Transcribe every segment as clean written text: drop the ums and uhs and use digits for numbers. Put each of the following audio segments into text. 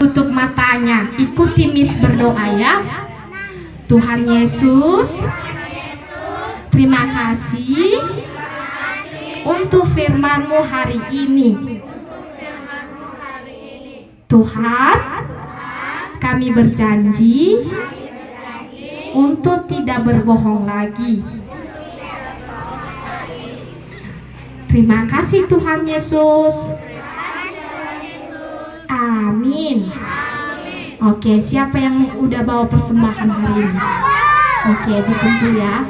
Tutup matanya, ikuti Miss berdoa ya. Tuhan Yesus, terima kasih untuk firman-Mu hari ini. Tuhan, kami berjanji untuk tidak berbohong lagi. Terima kasih Tuhan Yesus. Amin. Oke, siapa yang udah bawa persembahan hari ini? Oke, ditunggu ya.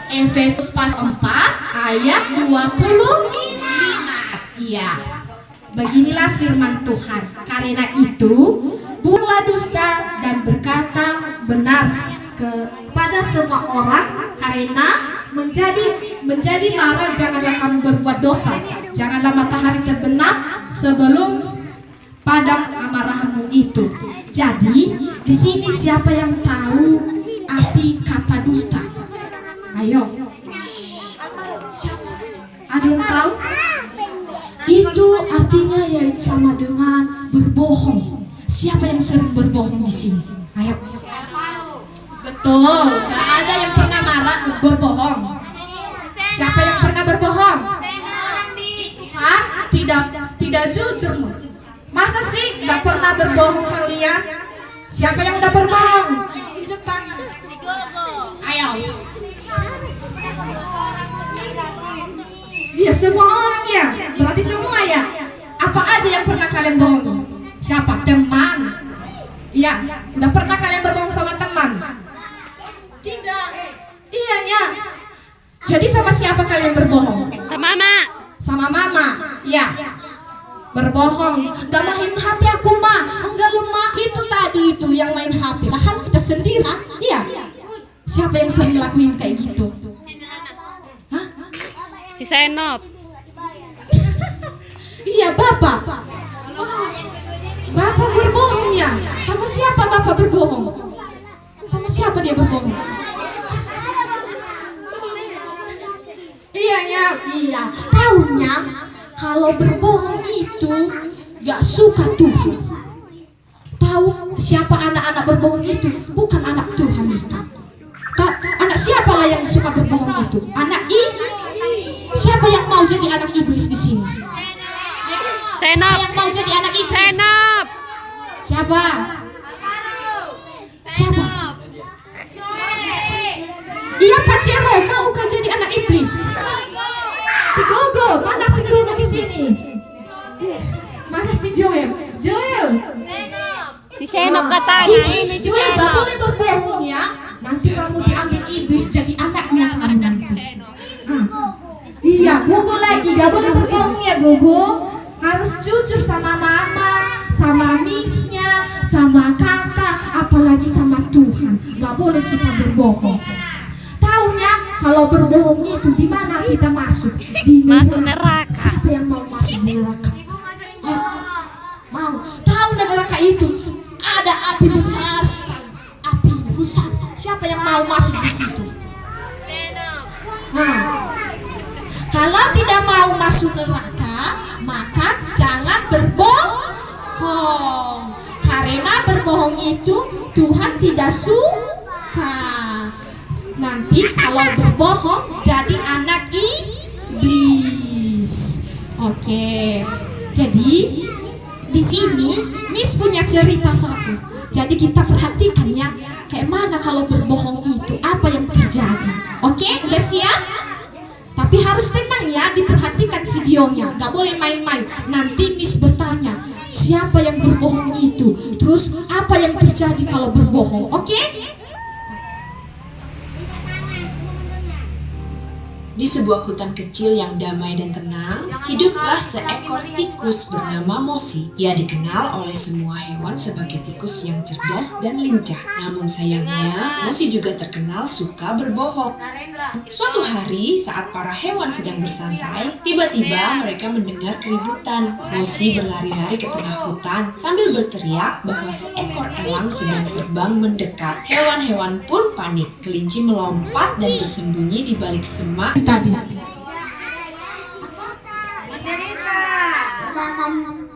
Efesus pasal 4 ayat 25. Iya. Beginilah firman Tuhan. Karena itu, buanglah dusta dan berkata benar kepada semua orang, karena menjadi marah janganlah kamu berbuat dosa. Janganlah matahari terbenam sebelum padam amarahmu itu. Jadi, di sini siapa yang tahu arti kata dusta? Ayo. Siapa? Ada yang tahu? Itu artinya yaitu sama dengan berbohong. Siapa yang sering berbohong di sini? Ayo. Betul. Gak ada yang pernah marah berbohong. Siapa yang pernah berbohong? Hah? Tidak jujur. Masa sih gak pernah berbohong kalian? Siapa yang udah berbohong? Ayo tunjuk tangan. Ayo. Iya, semua orang ya. Berarti semua ya. Apa aja yang pernah kalian bohongi? Siapa? Teman. Iya, udah pernah kalian berbohong sama teman? Tidak. Iyanya. Jadi sama siapa kalian berbohong? Sama mama. Sama mama. Iya. Berbohong. Gak main HP aku, Ma. Enggak lu, Ma. Itu tadi itu yang main HP. Padahal kita sendiri. Iya. Siapa yang sering lakuin kayak gitu? Si Senop. Iya, Bapak. Oh, Bapak berbohong ya? Sama siapa Bapak berbohong? Sama siapa dia berbohong? Iya. Tahunya kalau berbohong itu gak suka Tuhan. Tahu siapa anak-anak berbohong itu? Bukan anak Tuhan itu. Anak siapalah yang suka berbohong itu? Anak Siapa yang mau jadi anak iblis di sini? Senop. Siapa yang mau jadi anak iblis? Senop. Siapa? Siapa? Iya, Pak Cero mau kan jadi anak iblis? Si Gogo, mana si Gogo di sini? Mana si Joel? Joel. Si Senop katanya ini si Joel gak Senop. boleh berbohong ya. Nanti kamu diambil iblis jadi anaknya kamu nanti. Iya, Gogo lagi gak boleh berbohong ya Gogo. Harus jujur sama mama, sama missnya, sama kakak, apalagi sama Tuhan. Gak boleh kita berbohong. Taunya kalau berbohong itu di mana kita masuk? Di Masuk neraka. Siapa yang mau masuk di neraka? Mau? Tahu neraka itu ada api besar sekali. Apinya besar. Siapa yang mau masuk di situ? Kalau tidak mau masuk neraka, maka jangan berbohong. Karena berbohong itu Tuhan tidak suka. Nanti kalau berbohong jadi anak iblis. Oke. Jadi di sini Miss punya cerita satu. Jadi kita perhatikan ya, kayak mana kalau berbohong itu, apa yang terjadi. Oke, udah siap? Tapi harus tenang ya, diperhatikan videonya, gak boleh main-main. Nanti Miss bertanya, siapa yang berbohong itu? Terus apa yang terjadi kalau berbohong? Oke? Di sebuah hutan kecil yang damai dan tenang, hiduplah seekor tikus bernama Mosi. Ia dikenal oleh semua hewan sebagai tikus yang cerdas dan lincah. Namun sayangnya, Mosi juga terkenal suka berbohong. Suatu hari, saat para hewan sedang bersantai, tiba-tiba mereka mendengar keributan. Mosi berlari-lari ke tengah hutan sambil berteriak bahwa seekor elang sedang terbang mendekat. Hewan-hewan pun panik. Kelinci melompat dan bersembunyi di balik semak. Tadi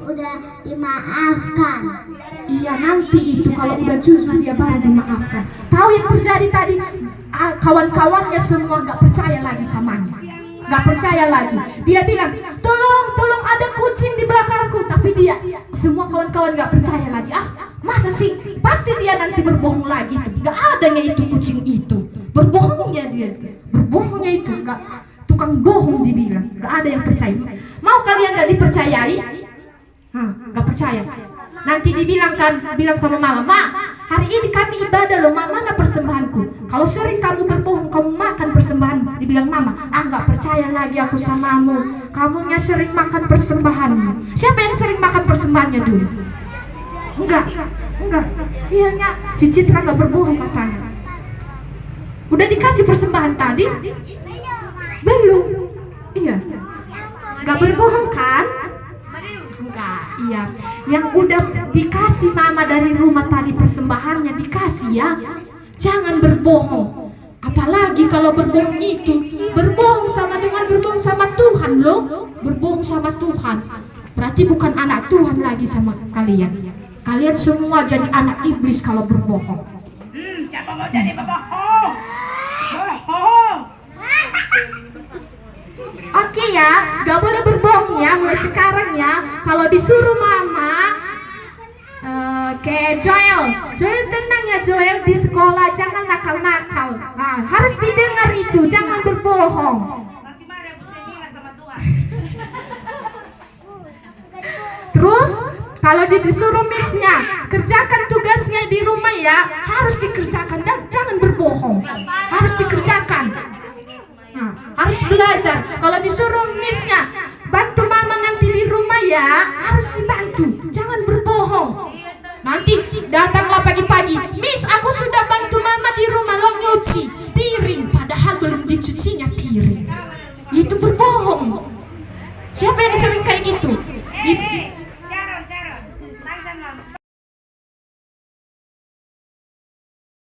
udah dimaafkan. iya, nanti itu kalau udah jujur dia baru dimaafkan. Tahu yang terjadi tadi? Kawan-kawannya semua gak percaya lagi samanya, gak percaya lagi. Dia bilang, tolong ada kucing di belakangku. Tapi dia, semua kawan-kawan gak percaya lagi. Masa sih? Pasti dia nanti berbohong lagi. Gak adanya itu kucing itu. Berbohongnya dia, berbohongnya itu gak, tukang bohong dibilang. Gak ada yang percaya. Mau kalian gak dipercayai? Gak percaya. Nanti dibilang sama mama, hari ini kami ibadah loh, mana persembahanku? Kalau sering kamu berbohong, kamu makan persembahan. Dibilang mama, gak percaya lagi aku samamu. Kamunya sering makan persembahanmu. Siapa yang sering makan persembahannya dulu? Enggak. Iyanya, si Citra gak berbohong katanya. Udah dikasih persembahan tadi? Belum. Iya. Gak berbohong kan? Enggak, iya. Yang udah dikasih mama dari rumah tadi persembahannya dikasih ya. Jangan berbohong. Apalagi kalau berbohong itu berbohong sama dengan berbohong sama Tuhan loh. Berbohong sama Tuhan. Berarti bukan anak Tuhan lagi sama kalian. Kalian semua jadi anak iblis kalau berbohong. Siapa mau jadi pembohong? Bohong. Oke ya, gak boleh berbohong ya mulai sekarang ya. Kalau disuruh mama, kayak Joel tenang ya Joel, di sekolah jangan nakal-nakal. Harus didengar itu, jangan berbohong. Nanti marah Bu Semina sama Tuhan. Terus kalau disuruh misnya kerjakan tugasnya di rumah ya, harus dikerjakan dan jangan berbohong. Harus dikerjakan. Harus belajar. Kalau disuruh misnya bantu mama nanti di rumah ya, harus dibantu. Jangan berbohong. Nanti datanglah pagi-pagi, Miss aku sudah bantu mama di rumah lo nyuci piring, padahal belum dicucinya piring. Itu berbohong. Siapa yang sering kayak gitu?